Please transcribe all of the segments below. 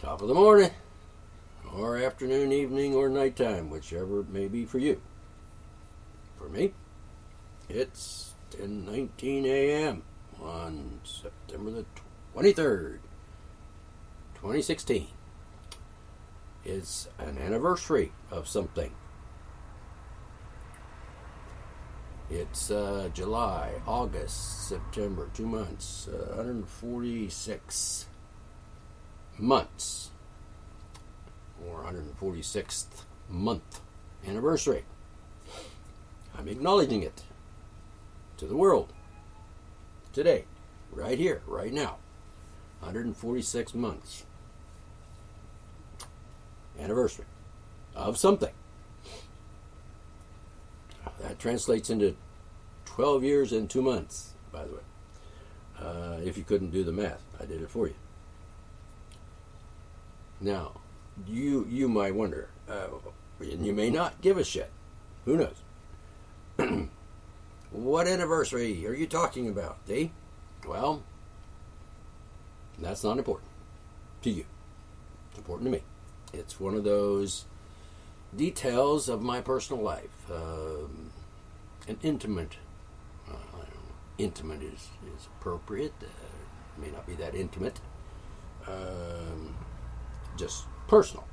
Top of the morning, or afternoon, evening, or nighttime, whichever it may be for you. For me, it's 10:19 a.m. on September the 23rd, 2016. It's an anniversary of something. It's July, August, September, 2 months, 146 months, or 146th month anniversary. I'm acknowledging it to the world today, right here, right now. 146 months anniversary of something. That translates into 12 years and 2 months, by the way. If you couldn't do the math, I did it for you. Now, you might wonder, and you may not give a shit. Who knows? What anniversary are you talking about, D? Well, that's not important to you. It's important to me. It's one of those details of my personal life. An intimate, I don't know, intimate is appropriate. May not be that intimate. Just personal.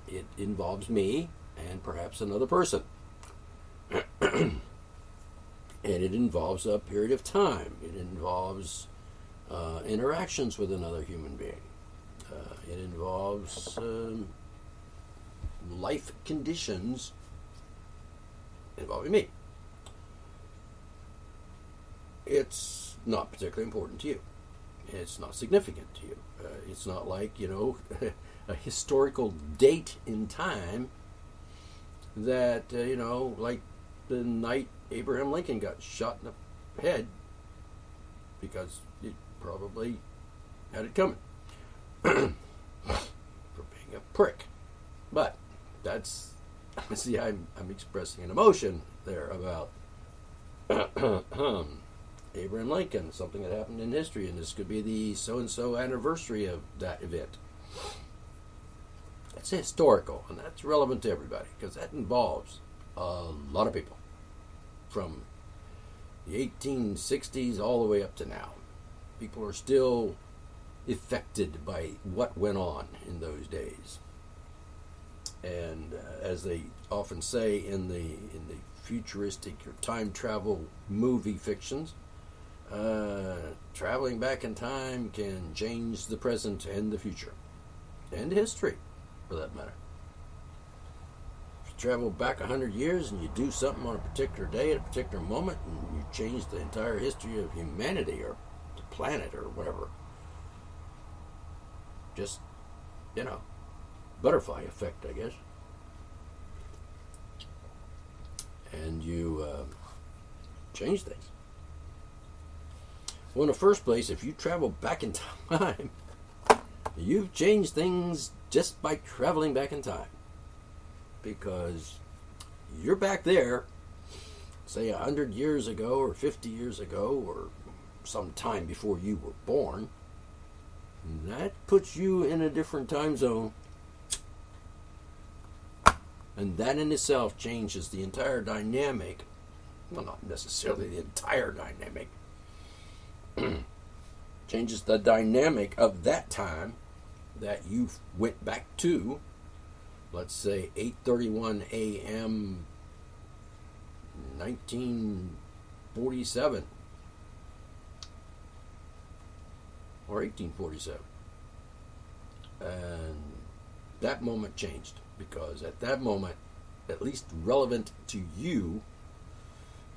It involves me and perhaps another person. And it involves a period of time. It involves interactions with another human being. It involves life conditions involving me. It's not particularly important to you. It's not significant to you. It's not like, a historical date in time that, like the night Abraham Lincoln got shot in the head because he probably had it coming for being a prick. But that's, see, I'm expressing an emotion there about Abraham Lincoln, something that happened in history, and this could be the so-and-so anniversary of that event. It's historical, and that's relevant to everybody, because that involves a lot of people, from the 1860s all the way up to now. People are still affected by what went on in those days. And as they often say in the futuristic or time travel movie fictions, traveling back in time can change the present and the future, and history, for that matter. If you travel back 100 years and you do something on a particular day at a particular moment, and you change the entire history of humanity or the planet or whatever, just, butterfly effect, I guess. And you change things. Well, in the first place, if you travel back in time, you've changed things just by traveling back in time. Because you're back there, say 100 years ago or 50 years ago or some time before you were born. That puts you in a different time zone. And that in itself changes the entire dynamic. Well, not necessarily the entire dynamic. Changes the dynamic of that time that you went back to. Let's say 8:31 a.m. 1947 or 1847. And that moment changed, because at that moment, at least relevant to you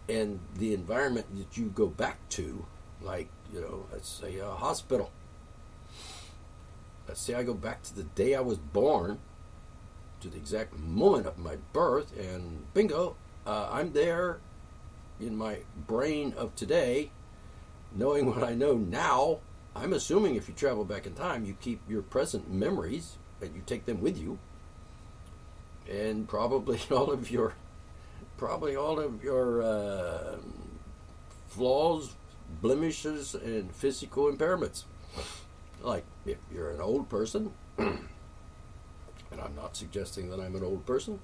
and the environment that you go back to, like, let's say a hospital. Let's say I go back to the day I was born, to the exact moment of my birth, and bingo, I'm there in my brain of today, knowing what I know now. I'm assuming if you travel back in time, you keep your present memories and you take them with you, and probably all of your flaws, blemishes, and physical impairments. Like if you're an old person, And I'm not suggesting that I'm an old person.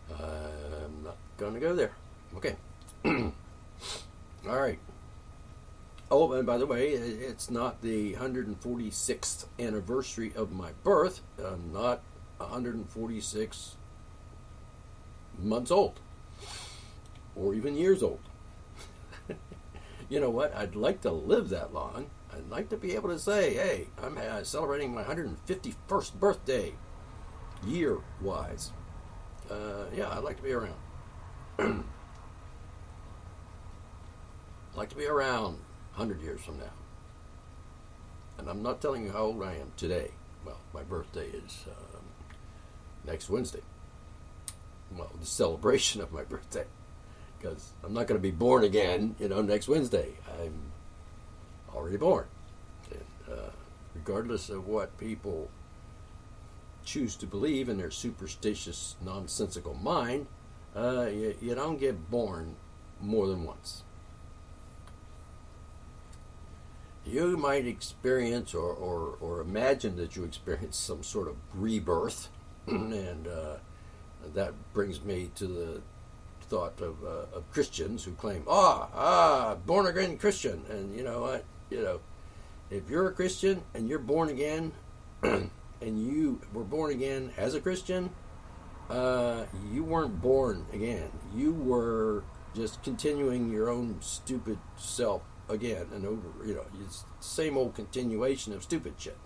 I'm not going to go there. Okay. All right. Oh, and by the way, it's not the 146th anniversary of my birth. I'm not 146 months old or even years old. You know what? I'd like to live that long. I'd like to be able to say, hey, I'm celebrating my 151st birthday, year-wise. Yeah, I'd like to be around. I'd like to be around 100 years from now. And I'm not telling you how old I am today. Well, my birthday is next Wednesday. Well, the celebration of my birthday. Because I'm not going to be born again, next Wednesday. I'm already born. And, regardless of what people choose to believe in their superstitious, nonsensical mind, you don't get born more than once. You might experience or imagine that you experience some sort of rebirth, and that brings me to the thought of Christians who claim, born again Christian, and you know what, if you're a Christian and you're born again, and you were born again as a Christian, you weren't born again. You were just continuing your own stupid self again and over. It's the same old continuation of stupid shit.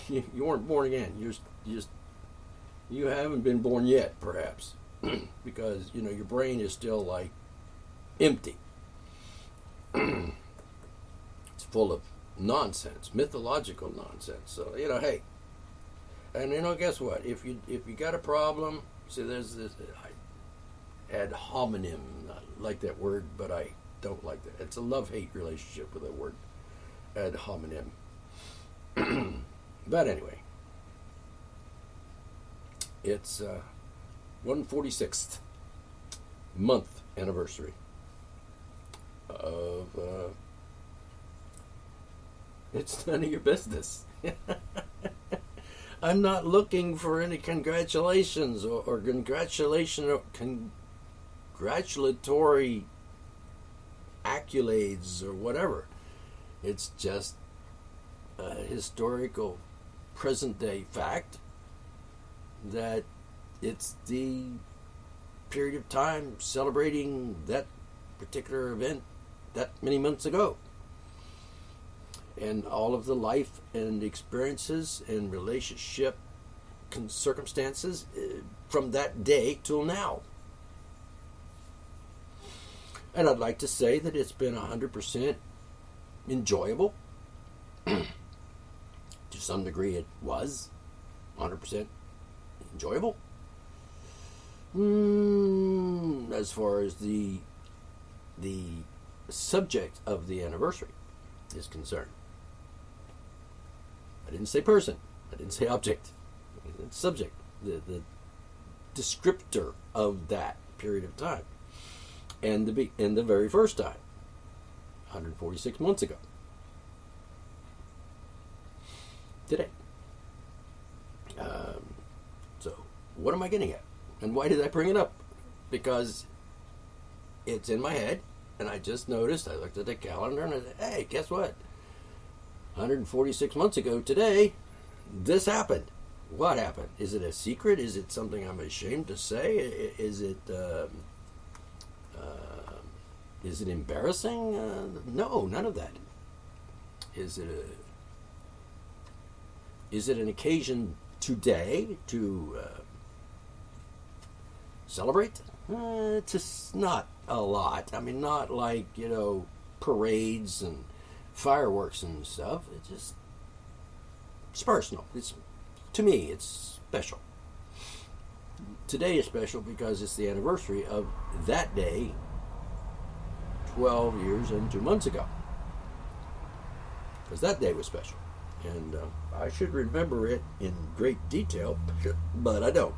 You weren't born again. You haven't been born yet, perhaps. Because your brain is still like empty. It's full of nonsense, mythological nonsense. So hey, and guess what? If you got a problem, see, there's this ad hominem. I like that word, but I don't like that. It's a love-hate relationship with that word, ad hominem. But anyway, it's 146th month anniversary of it's none of your business. I'm not looking for any congratulations or congratulatory accolades or whatever. It's just a historical present day fact that it's the period of time celebrating that particular event that many months ago. And all of the life and experiences and relationship circumstances from that day till now. And I'd like to say that it's been 100% enjoyable. To some degree it was 100% enjoyable. As far as the subject of the anniversary is concerned. I didn't say person. I didn't say object. It's subject. The descriptor of that period of time. And the very first time. 146 months ago. Today. So, what am I getting at? And why did I bring it up? Because it's in my head, and I just noticed, I looked at the calendar, and I said, hey, guess what? 146 months ago today, this happened. What happened? Is it a secret? Is it something I'm ashamed to say? Is it embarrassing? No, none of that. Is it an occasion today to celebrate? It's just not a lot. I mean, not like, parades and fireworks and stuff. It's personal. To me, it's special. Today is special because it's the anniversary of that day 12 years and 2 months ago. Because that day was special. And I should remember it in great detail, but I don't.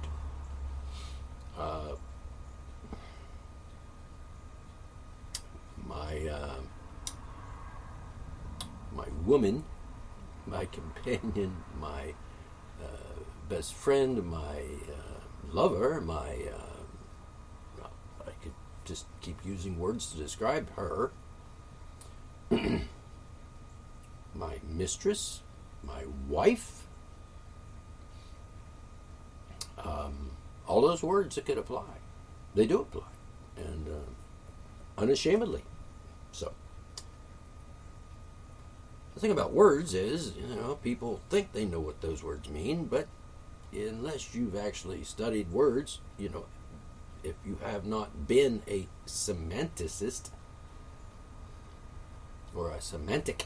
My woman my companion, my best friend, my lover, well, I could just keep using words to describe her, my mistress, my wife, all those words that could apply. They do apply, and unashamedly so. The thing about words is, people think they know what those words mean, but unless you've actually studied words, if you have not been a semanticist or a semantic,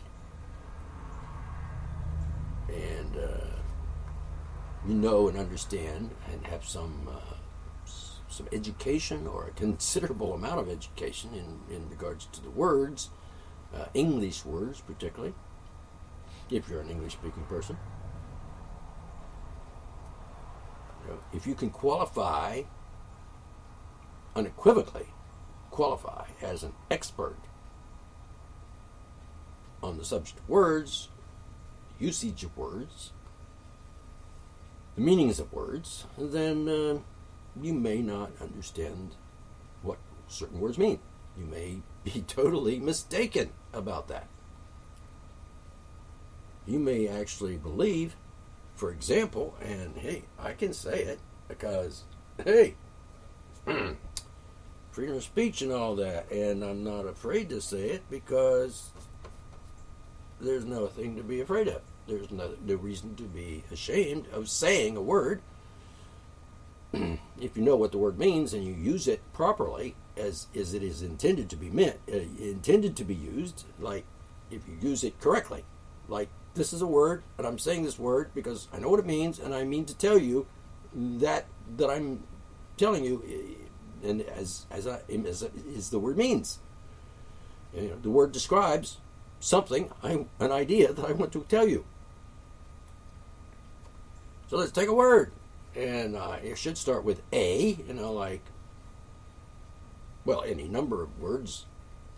and and understand and have some education, or a considerable amount of education in regards to the words, English words particularly, if you're an English-speaking person. If you can unequivocally qualify as an expert on the subject of words, usage of words, the meanings of words, then you may not understand what certain words mean. You may be totally mistaken about that. You may actually believe, for example, and hey, I can say it because, hey, freedom of speech and all that, and I'm not afraid to say it because there's nothing to be afraid of. There's no reason to be ashamed of saying a word if you know what the word means and you use it properly as it is intended to be used. Like if you use it correctly, like this is a word, and I'm saying this word because I know what it means, and I mean to tell you that I'm telling you, and as the word means. The word describes something, an idea that I want to tell you. So let's take a word, and it should start with A. Any number of words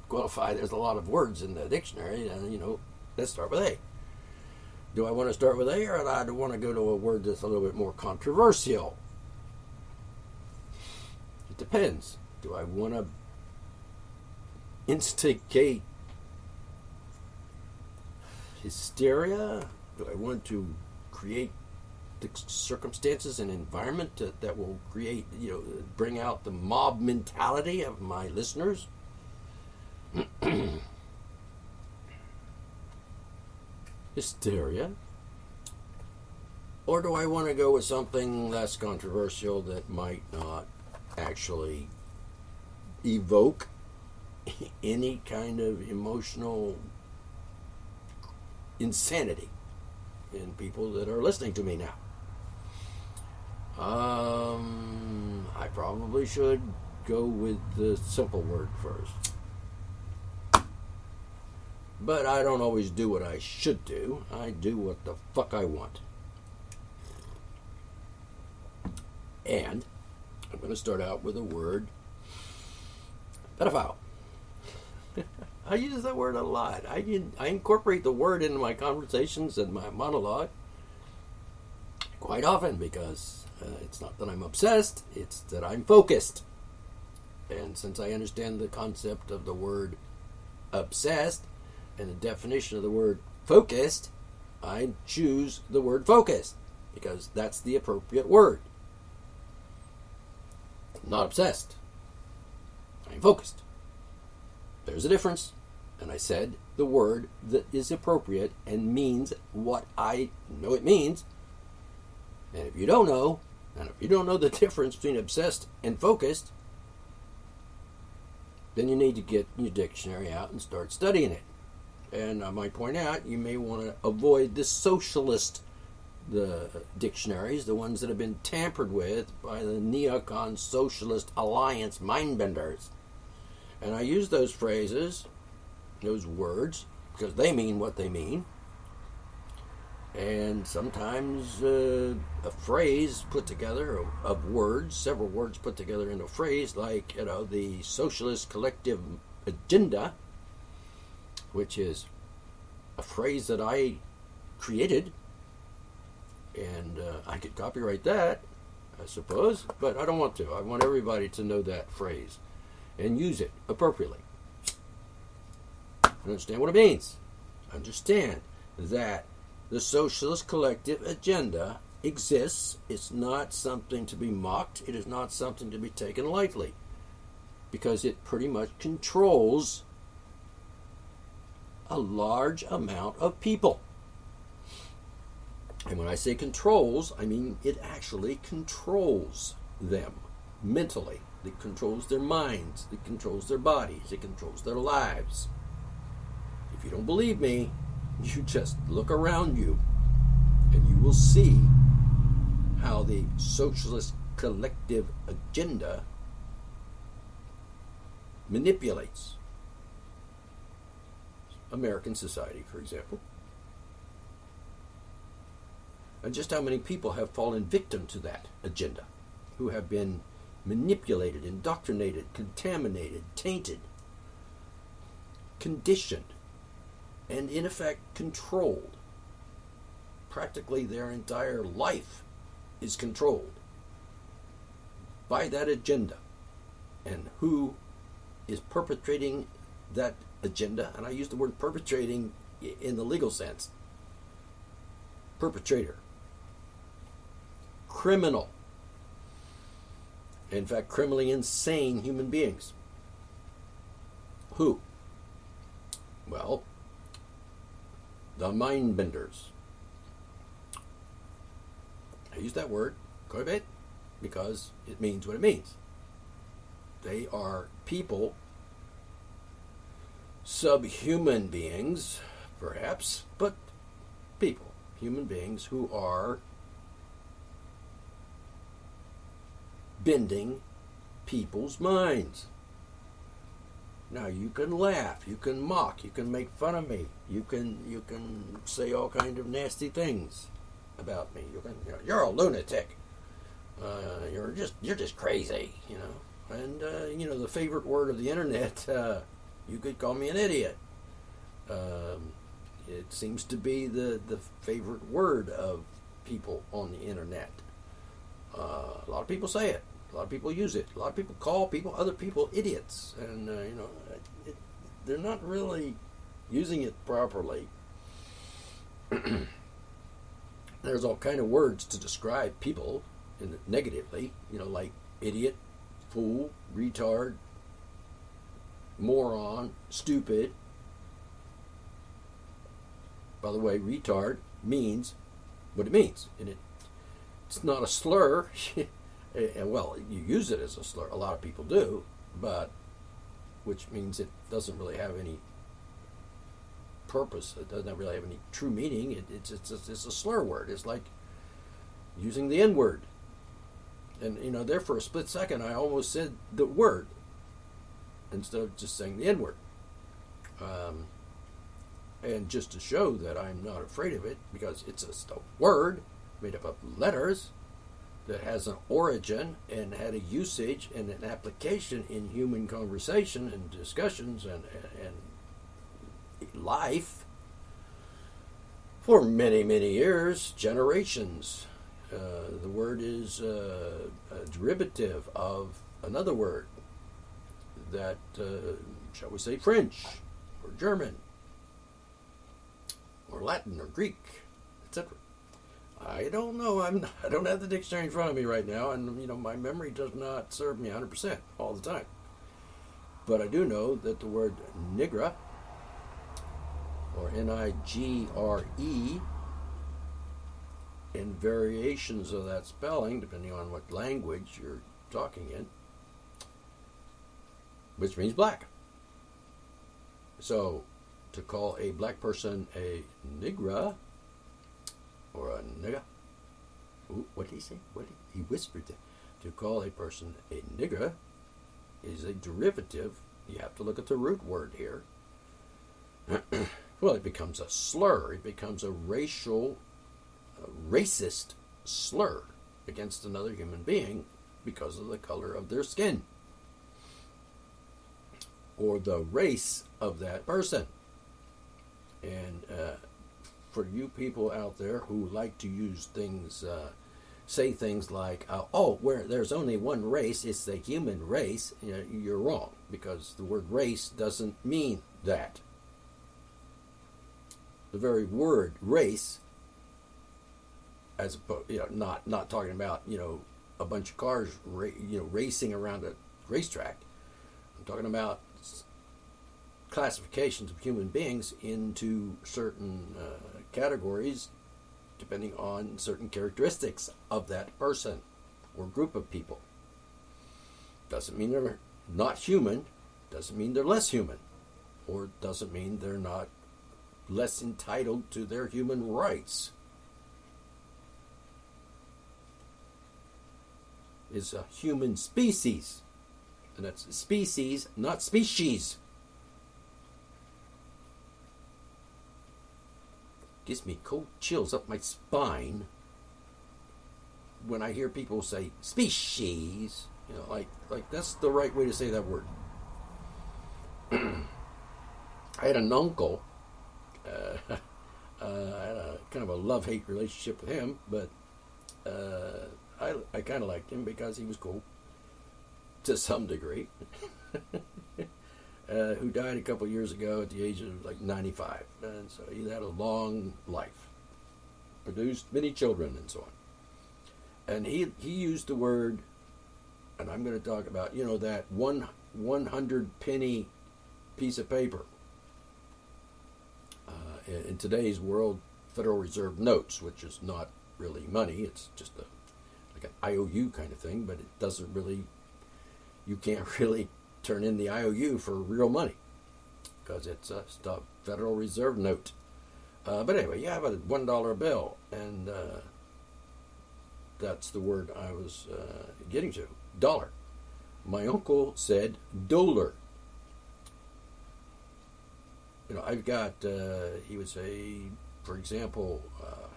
qualify. There's a lot of words in the dictionary, and let's start with A. Do I want to start with A, or do I want to go to a word that's a little bit more controversial? It depends. Do I want to instigate hysteria? Do I want to create the circumstances and environment that will create, bring out the mob mentality of my listeners? Hysteria? Or do I want to go with something less controversial that might not actually evoke any kind of emotional insanity in people that are listening to me now? I probably should go with the simple word first. But I don't always do what I should do. I do what the fuck I want. And I'm going to start out with a word, pedophile. I use that word a lot. I incorporate the word into my conversations and my monologue quite often because it's not that I'm obsessed, it's that I'm focused. And since I understand the concept of the word obsessed and the definition of the word focused, I choose the word focused because that's the appropriate word. I'm not obsessed. I'm focused. There's a difference. And I said the word that is appropriate and means what I know it means. And if you don't know, and if you don't know the difference between obsessed and focused, then you need to get your dictionary out and start studying it. And I might point out, you may want to avoid the dictionaries, the ones that have been tampered with by the neocon socialist alliance mindbenders. And I use those phrases, those words, because they mean what they mean. And sometimes a phrase put together of words, several words put together in a phrase, like, the Socialist Collective Agenda, which is a phrase that I created, and I could copyright that, I suppose, but I don't want to. I want everybody to know that phrase and use it appropriately. Understand what it means. Understand that the socialist collective agenda exists. It's not something to be mocked. It is not something to be taken lightly, because it pretty much controls a large amount of people. And when I say controls, I mean it actually controls them mentally. It controls their minds. It controls their bodies. It controls their lives. If you don't believe me, you just look around you and you will see how the socialist collective agenda manipulates American society, for example. And just how many people have fallen victim to that agenda, who have been manipulated, indoctrinated, contaminated, tainted, conditioned, and in effect controlled. Practically their entire life is controlled by that agenda. And who is perpetrating that agenda? And I use the word perpetrating in the legal sense. Perpetrator. Criminal. In fact, criminally insane human beings. Who? Well, the mind benders. I use that word quite a bit because it means what it means. They are people, subhuman beings, perhaps, but people, human beings who are bending people's minds. Now you can laugh, you can mock, you can make fun of me, you can say all kind of nasty things about me. You're a lunatic. You're just crazy, And the favorite word of the internet, you could call me an idiot. It seems to be the favorite word of people on the internet. A lot of people say it. A lot of people use it. A lot of people call other people idiots, and they're not really using it properly. There's all kind of words to describe people negatively, like idiot, fool, retard, moron, stupid. By the way, retard means what it means, and it's not a slur. And well, you use it as a slur. A lot of people do, but which means it doesn't really have any purpose. It doesn't really have any true meaning. It's a slur word. It's like using the N word. And there for a split second, I almost said the word instead of just saying the N word. And just to show that I'm not afraid of it, because it's just a word made up of letters that has an origin and had a usage and an application in human conversation and discussions and life for many, many years, generations. The word is a derivative of another word that, shall we say, French or German or Latin or Greek, etc. I don't know. I don't have the dictionary in front of me right now, and my memory does not serve me 100% all the time. But I do know that the word nigra, or Nigre, and variations of that spelling, depending on what language you're talking in, which means black. So, to call a black person a nigra, or a nigga. Ooh, what did he say? He whispered that. To call a person a nigger is a derivative. You have to look at the root word here. Well, it becomes a slur. It becomes a racist slur against another human being because of the color of their skin or the race of that person. And for you people out there who like to use things, say things like, "Oh, where there's only one race, it's the human race," you're wrong, because the word race doesn't mean that. The very word race, as opposed, not talking about a bunch of cars racing around a racetrack. I'm talking about classifications of human beings into certain categories depending on certain characteristics of that person or group of people. Doesn't mean they're not human, doesn't mean they're less human, or doesn't mean they're not less entitled to their human rights. Is a human species, and that's species, not species. Gives me cold chills up my spine when I hear people say species. Like that's the right way to say that word. I had an uncle. I had a kind of a love-hate relationship with him, but I kind of liked him because he was cool to some degree. Who died a couple years ago at the age of like 95, and so he had a long life, produced many children, and so on. And he used the word, and I'm going to talk about that 100 penny piece of paper. In today's world, Federal Reserve notes, which is not really money, it's just like an IOU kind of thing, but it doesn't really, you can't really turn in the IOU for real money because it's a Federal Reserve note. But anyway, you have a $1 bill, and that's the word I was getting to, dollar. My uncle said dollar. I've got, he would say, for example,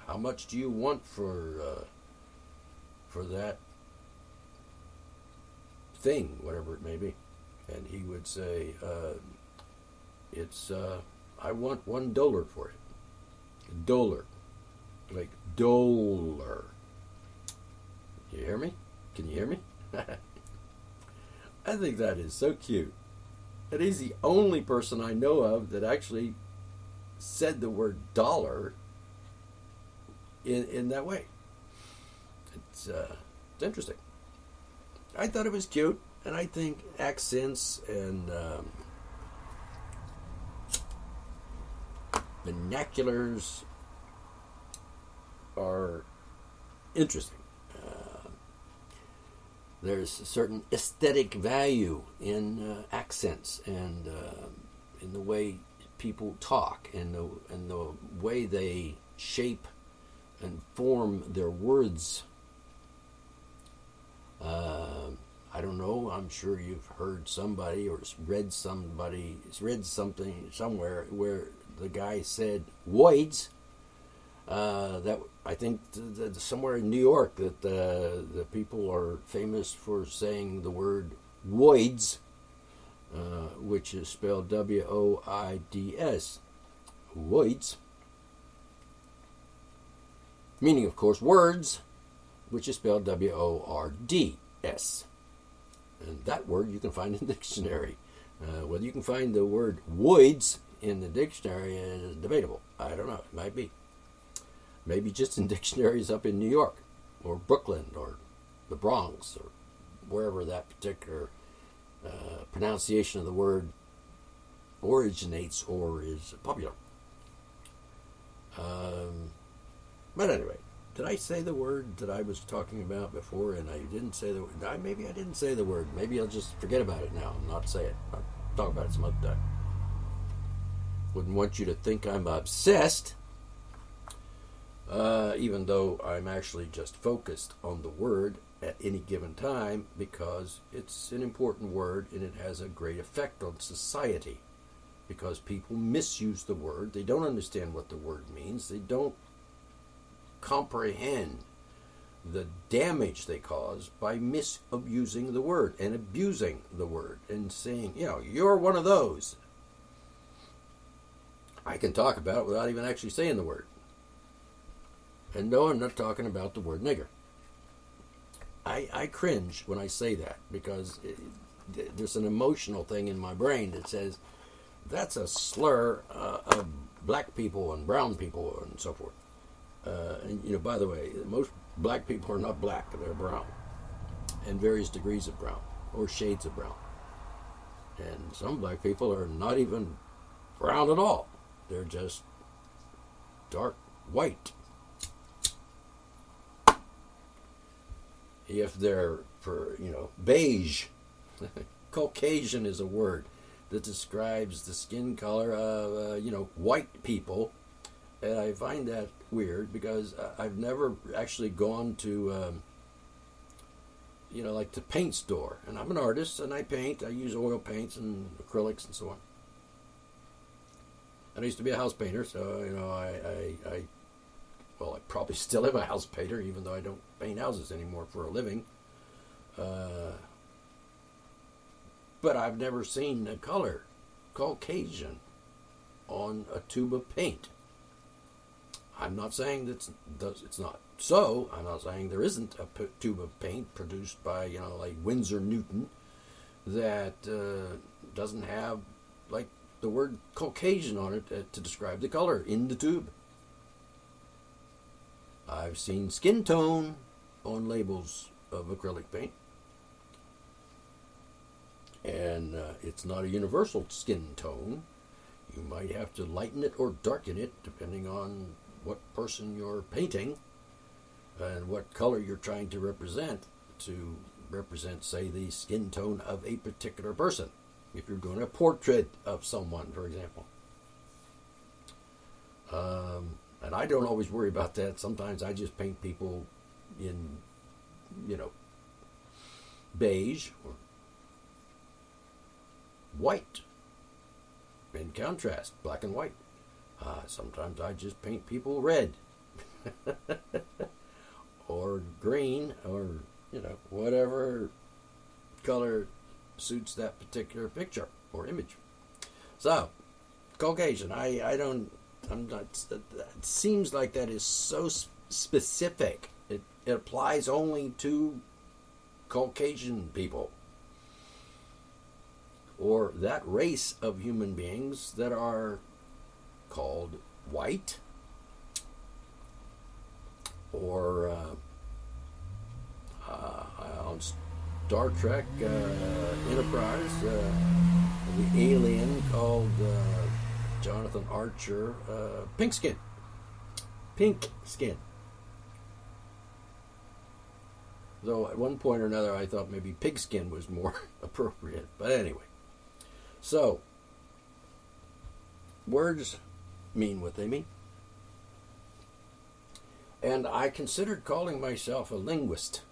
how much do you want for that thing, whatever it may be? And he would say, I want $1 for it. Dollar. Like dollar. You hear me? Can you hear me? I think that is so cute. And he's the only person I know of that actually said the word dollar in that way. It's interesting. I thought it was cute, and I think accents and vernaculars are interesting. There's a certain aesthetic value in accents and in the way people talk and the way they shape and form their words. I don't know. I'm sure you've heard somebody or read something somewhere where the guy said "woids." That I think somewhere in New York that the people are famous for saying the word "woids," which is spelled W-O-I-D-S, "woids," meaning, of course, words, which is spelled W-O-R-D-S. And that word you can find in the dictionary. Whether you can find the word "woids" in the dictionary is debatable. I don't know. It might be. Maybe just in dictionaries up in New York or Brooklyn or the Bronx or wherever that particular pronunciation of the word originates or is popular. But anyway, did I say the word that I was talking about before and I didn't say the word? Maybe I didn't say the word. Maybe I'll just forget about it now and not say it. I'll talk about it some other time. Wouldn't want you to think I'm obsessed. Even though I'm actually just focused on the word at any given time because it's an important word and it has a great effect on society because people misuse the word. They don't understand what the word means. They don't comprehend the damage they cause by misusing the word and abusing the word and saying, you're one of those. I can talk about it without even actually saying the word. And no, I'm not talking about the word nigger. I cringe when I say that because there's an emotional thing in my brain that says that's a slur of black people and brown people and so forth. And by the way, most black people are not black; they're brown, and various degrees of brown or shades of brown. And some black people are not even brown at all; they're just dark white. If they're beige, Caucasian is a word that describes the skin color of white people, and I find that weird because I've never actually gone to like the paint store, and I'm an artist and I paint. I use oil paints and acrylics and so on. And I used to be a house painter, so I probably still am a house painter, even though I don't paint houses anymore for a living. But I've never seen the color Caucasian on a tube of paint. I'm not saying that it's not so. I'm not saying there isn't a tube of paint produced by, like Winsor Newton that doesn't have, like, the word Caucasian on it to describe the color in the tube. I've seen skin tone on labels of acrylic paint. And it's not a universal skin tone. You might have to lighten it or darken it depending on what person you're painting and what color you're trying to represent, say, the skin tone of a particular person. If you're doing a portrait of someone, for example. And I don't always worry about that. Sometimes I just paint people in, beige or white. In contrast, black and white. Sometimes I just paint people red. Or green, or, whatever color suits that particular picture or image. So, Caucasian, I'm not, it seems like that is so specific. It applies only to Caucasian people, or that race of human beings that are called white, or on Star Trek Enterprise, the alien called Jonathan Archer, pink skin. Though at one point or another I thought maybe pigskin was more appropriate. But anyway. So, words mean what they mean. And I considered calling myself a linguist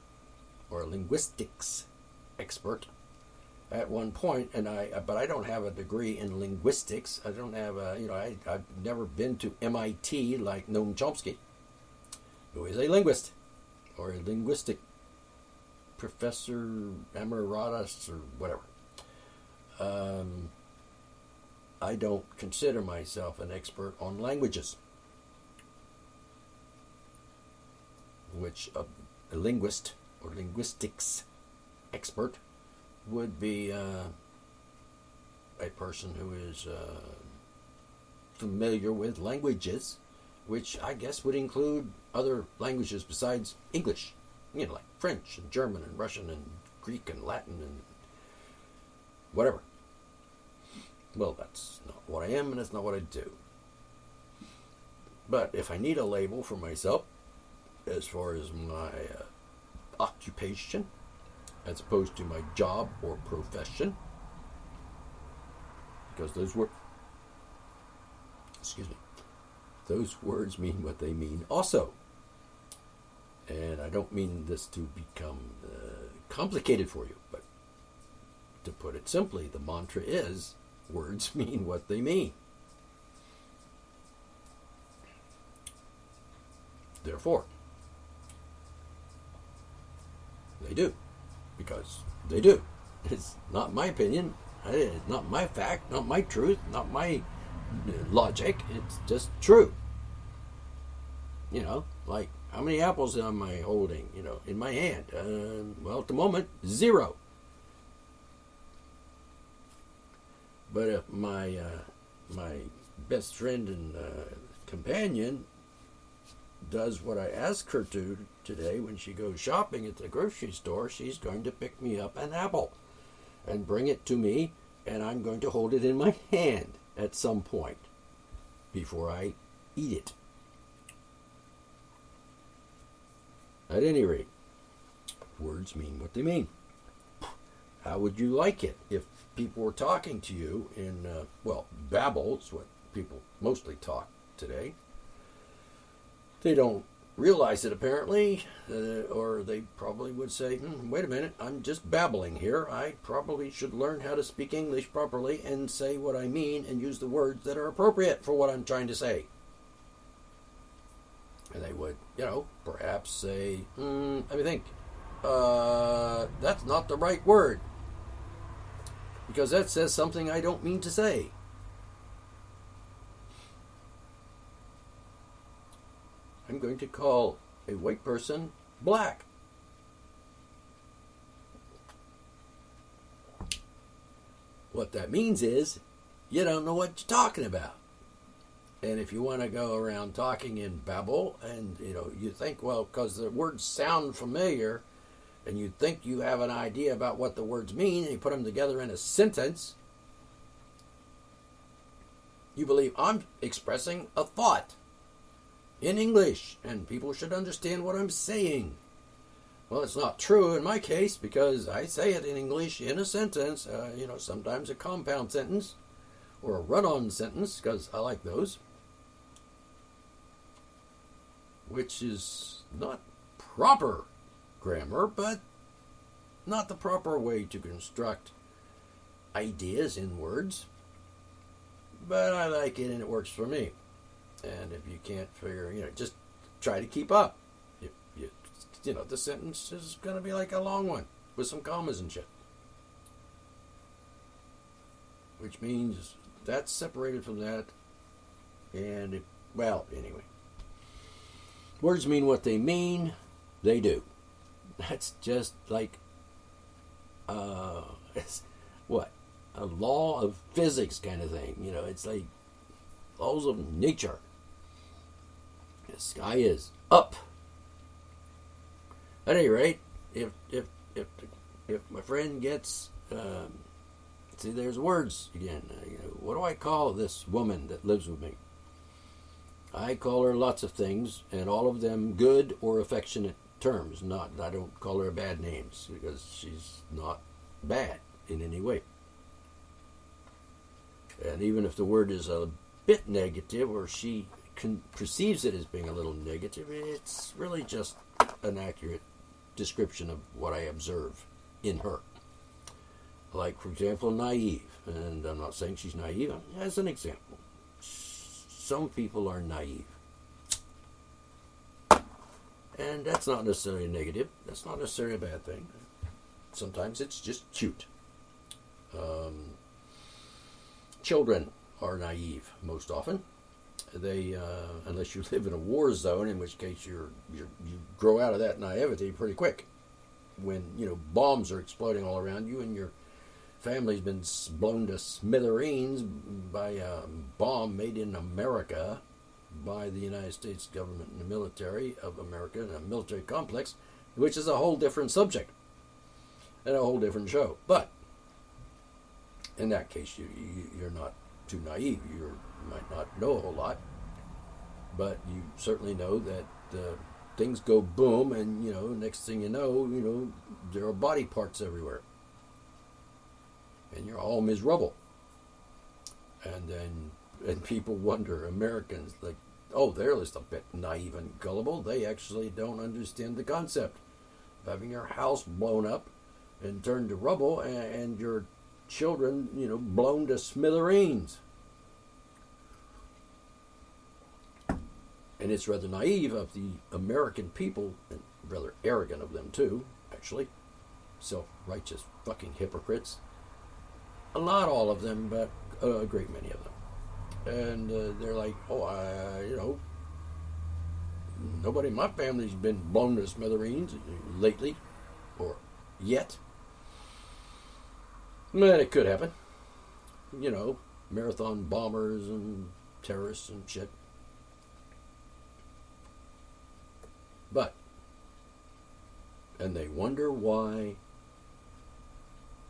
or a linguistics expert at one point, but I don't have a degree in linguistics. I don't have I've never been to MIT like Noam Chomsky, who is a linguist or a linguistic professor emeritus or whatever. I don't consider myself an expert on languages, which a linguist or linguistics expert would be a person who is familiar with languages, which I guess would include other languages besides English, like French and German and Russian and Greek and Latin and whatever. Well, that's not what I am, and that's not what I do. But if I need a label for myself, as far as my occupation, as opposed to my job or profession, because those words mean what they mean also. And I don't mean this to become complicated for you, but to put it simply, the mantra is, words mean what they mean. Therefore, they do. Because they do. It's not my opinion. It's not my fact, not my truth, not my logic. It's just true. Like, how many apples am I holding, in my hand? Well, at the moment, 0. But if my best friend and companion does what I ask her to today when she goes shopping at the grocery store, she's going to pick me up an apple and bring it to me, and I'm going to hold it in my hand at some point before I eat it. At any rate, words mean what they mean. How would you like it if people were talking to you in, babble is what people mostly talk today. They don't realize it apparently, or they probably would say, wait a minute, I'm just babbling here. I probably should learn how to speak English properly and say what I mean and use the words that are appropriate for what I'm trying to say. And they would, perhaps say, let me think, that's not the right word, because that says something I don't mean to say. I'm going to call a white person black. What that means is you don't know what you're talking about. And if you want to go around talking in babble and, you think, well, because the words sound familiar and you think you have an idea about what the words mean and you put them together in a sentence, you believe I'm expressing a thought in English and people should understand what I'm saying. Well, it's not true in my case because I say it in English in a sentence, sometimes a compound sentence or a run-on sentence because I like those, which is not proper grammar, but not the proper way to construct ideas in words. But I like it and it works for me. And if you can't figure, just try to keep up. The sentence is going to be like a long one with some commas and shit. Which means that's separated from that. And, anyway. Words mean what they mean. They do. That's just like, it's what? A law of physics kind of thing. It's like laws of nature. The sky is up. At any rate, if my friend gets, see, there's words again. What do I call this woman that lives with me? I call her lots of things, and all of them good or affectionate terms. I don't call her bad names because she's not bad in any way. And even if the word is a bit negative, or she perceives it as being a little negative, it's really just an accurate description of what I observe in her. Like, for example, naive. And I'm not saying she's naive. As an example, some people are naive. And that's not necessarily a negative. That's not necessarily a bad thing. Sometimes it's just cute. Children are naive most often. They, unless you live in a war zone, in which case you grow out of that naivety pretty quick. When bombs are exploding all around you and your family's been blown to smithereens by a bomb made in America by the United States government and the military of America and a military complex, which is a whole different subject and a whole different show. But in that case, you're not too naive. You might not know a whole lot, but you certainly know that things go boom, and next thing you know, there are body parts everywhere, and you're all miserable. And people wonder, Americans, like, oh, they're just a bit naive and gullible. They actually don't understand the concept of having your house blown up and turned to rubble, and your children, blown to smithereens. And it's rather naive of the American people, and rather arrogant of them too, actually. Self-righteous fucking hypocrites. Not all of them, but a great many of them. And they're like, Nobody in my family's been blown to smithereens lately, or yet. But it could happen. You know, marathon bombers and terrorists and shit. But, and they wonder why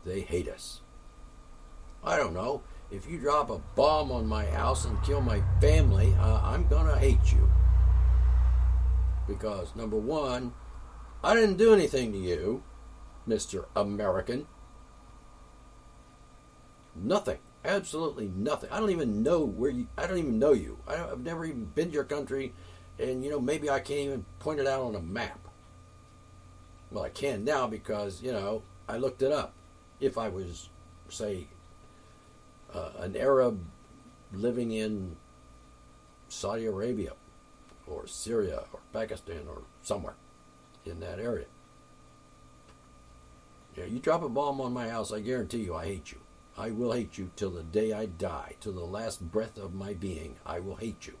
they hate us. I don't know. If you drop a bomb on my house and kill my family, I'm gonna hate you. Because, number one, I didn't do anything to you, Mr. American. Nothing. Absolutely nothing. I don't even know where you... I don't even know you. I've never even been to your country, and, you know, maybe I can't even point it out on a map. Well, I can now because, you know, I looked it up. If I was, say, an Arab living in Saudi Arabia or Syria or Pakistan or somewhere in that area. Yeah, you drop a bomb on my house, I guarantee you I hate you. I will hate you till the day I die, till the last breath of my being. I will hate you.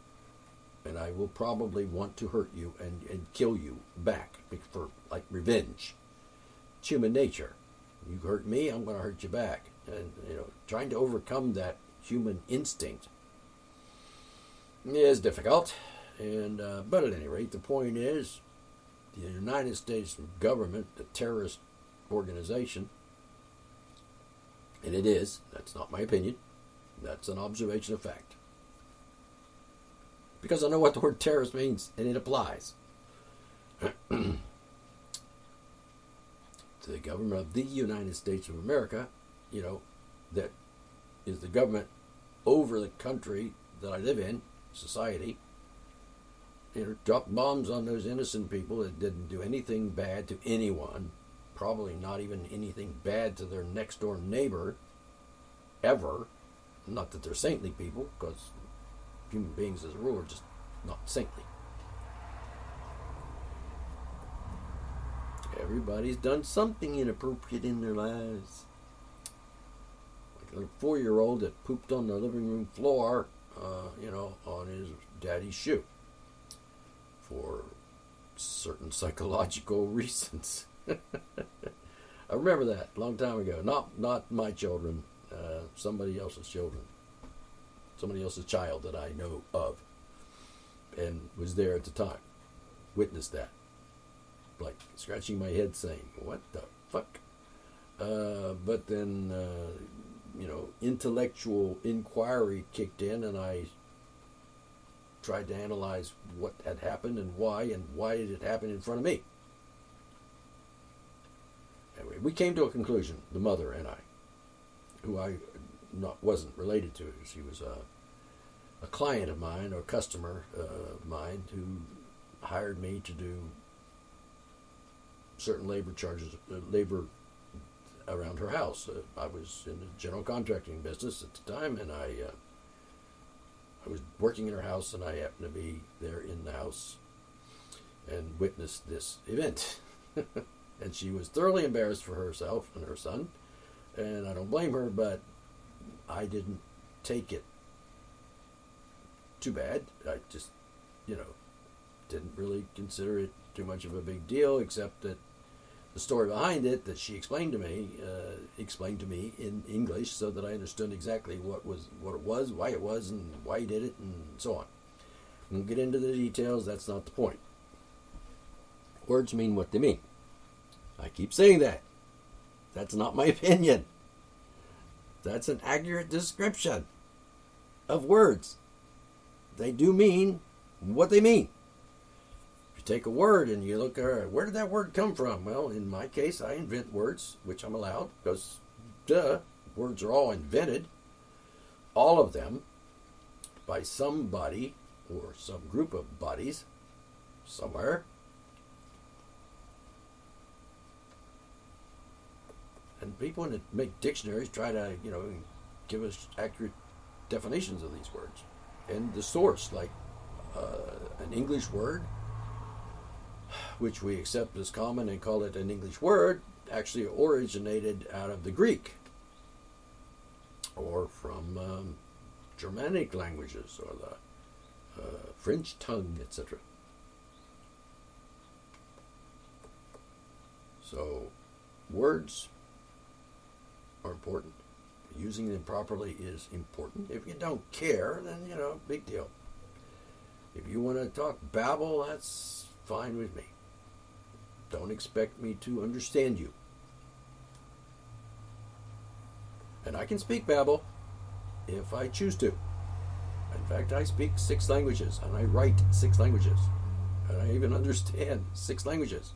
And I will probably want to hurt you and kill you back for, like, revenge. It's human nature. You hurt me, I'm going to hurt you back. And, you know, trying to overcome that human instinct is difficult. And but at any rate, the point is, the United States government, the terrorist organization, and it is, that's not my opinion, that's an observation of fact. Because I know what the word terrorist means, and it applies. To the government of the United States of America, you know, that is the government over the country that I live in, society, you know, dropped bombs on those innocent people that didn't do anything bad to anyone, probably not even anything bad to their next door neighbor, ever. Not that they're saintly people, because human beings as a rule are just not saintly. Everybody's done something inappropriate in their lives. Like a 4-year-old that pooped on the living room floor, you know, on his daddy's shoe for certain psychological reasons. I remember that a long time ago. Not my children, somebody else's children. Somebody else's child that I know of and was there at the time. Witnessed that. Like scratching my head saying, what the fuck? But then, you know, intellectual inquiry kicked in and I tried to analyze what had happened and why did it happen in front of me. Anyway, we came to a conclusion, the mother and I, who I wasn't related to. She was a client of mine or customer of mine who hired me to do certain labor around her house. I was in the general contracting business at the time, and I was working in her house, and I happened to be there in the house and witnessed this event. And she was thoroughly embarrassed for herself and her son, and I don't blame her, but I didn't take it too bad. I just, you know, didn't really consider it too much of a big deal, except that the story behind it that she explained to me in English so that I understood exactly what it was, why it was, and why he did it, and so on. We won't get into the details, that's not the point. Words mean what they mean. I keep saying that. That's not my opinion. That's an accurate description of words. They do mean what they mean. If you take a word and you look at where did that word come from? Well, in my case, I invent words, which I'm allowed, because, words are all invented, all of them, by somebody or some group of buddies somewhere. And people that make dictionaries try to, you know, give us accurate definitions of these words. And the source, like an English word, which we accept as common and call it an English word, actually originated out of the Greek or from Germanic languages or the French tongue, etc. So, words are important. Using them properly is important. If you don't care, then, big deal. If you want to talk babble, that's fine with me. Don't expect me to understand you. And I can speak babble if I choose to. In fact, I speak 6 languages, and I write 6 languages. And I even understand 6 languages.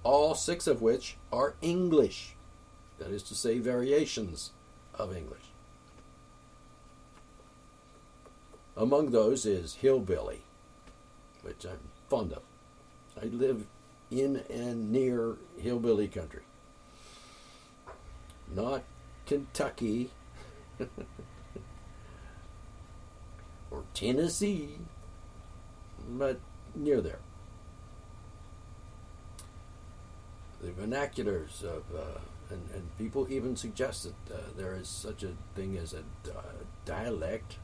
All 6 of which are English. That is to say, variations of English. Among those is hillbilly, which I'm fond of. I live in and near hillbilly country. Not Kentucky or Tennessee, but near there. The vernaculars of, and people even suggest that there is such a thing as a dialect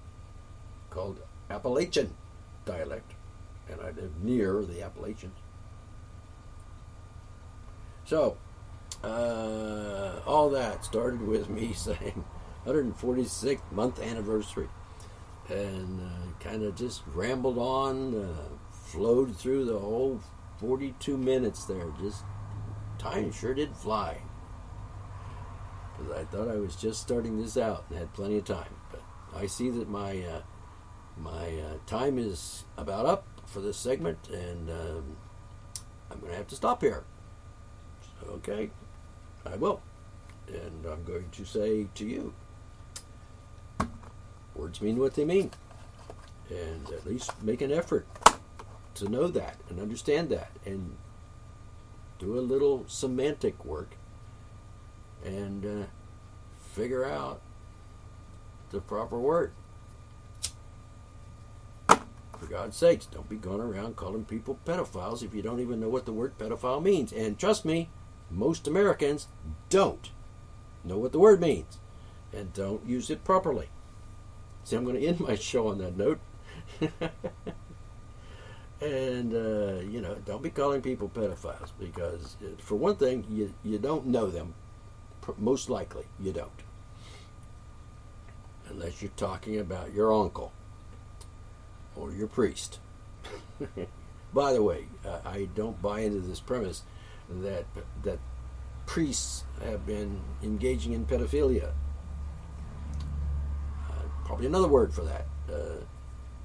called Appalachian dialect, and I live near the Appalachians. So, all that started with me saying 146th month anniversary, and kind of just rambled on, flowed through the whole 42 minutes there. Just time sure did fly, because I thought I was just starting this out and had plenty of time. But I see that my time is about up for this segment, and I'm going to have to stop here. So, okay, I will. And I'm going to say to you, words mean what they mean. And at least make an effort to know that and understand that, and do a little semantic work and figure out the proper word. For God's sakes, don't be going around calling people pedophiles if you don't even know what the word pedophile means. And trust me, most Americans don't know what the word means and don't use it properly. See, I'm going to end my show on that note. And, don't be calling people pedophiles, because, for one thing, you don't know them. Most likely, you don't. Unless you're talking about your uncle or your priest. By the way, I don't buy into this premise that priests have been engaging in pedophilia. Probably another word for that,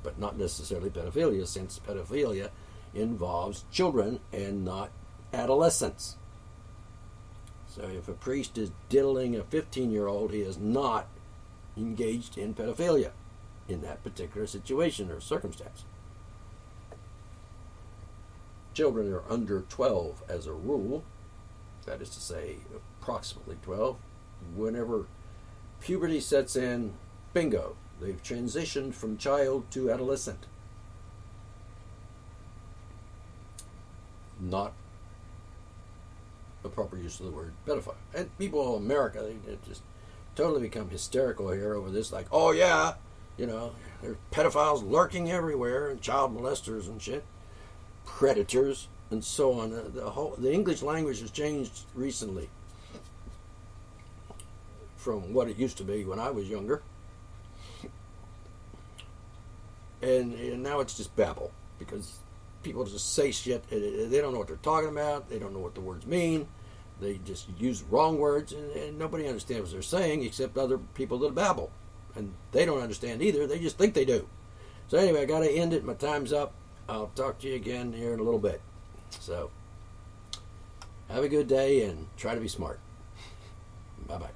but not necessarily pedophilia, since pedophilia involves children and not adolescents. So if a priest is diddling a 15-year-old, he is not engaged in pedophilia in that particular situation or circumstance. Children are under 12 as a rule, that is to say approximately 12. Whenever puberty sets in, bingo, they've transitioned from child to adolescent. Not the proper use of the word pedophile. And people in America, they just totally become hysterical here over this, like, oh yeah, there's pedophiles lurking everywhere, and child molesters and shit, predators, and so on. The English language has changed recently from what it used to be when I was younger. And now it's just babble, because people just say shit. They don't know what they're talking about. They don't know what the words mean. They just use wrong words, and nobody understands what they're saying except other people that babble. And they don't understand either. They just think they do. So anyway, I got to end it. My time's up. I'll talk to you again here in a little bit. So have a good day and try to be smart. Bye-bye.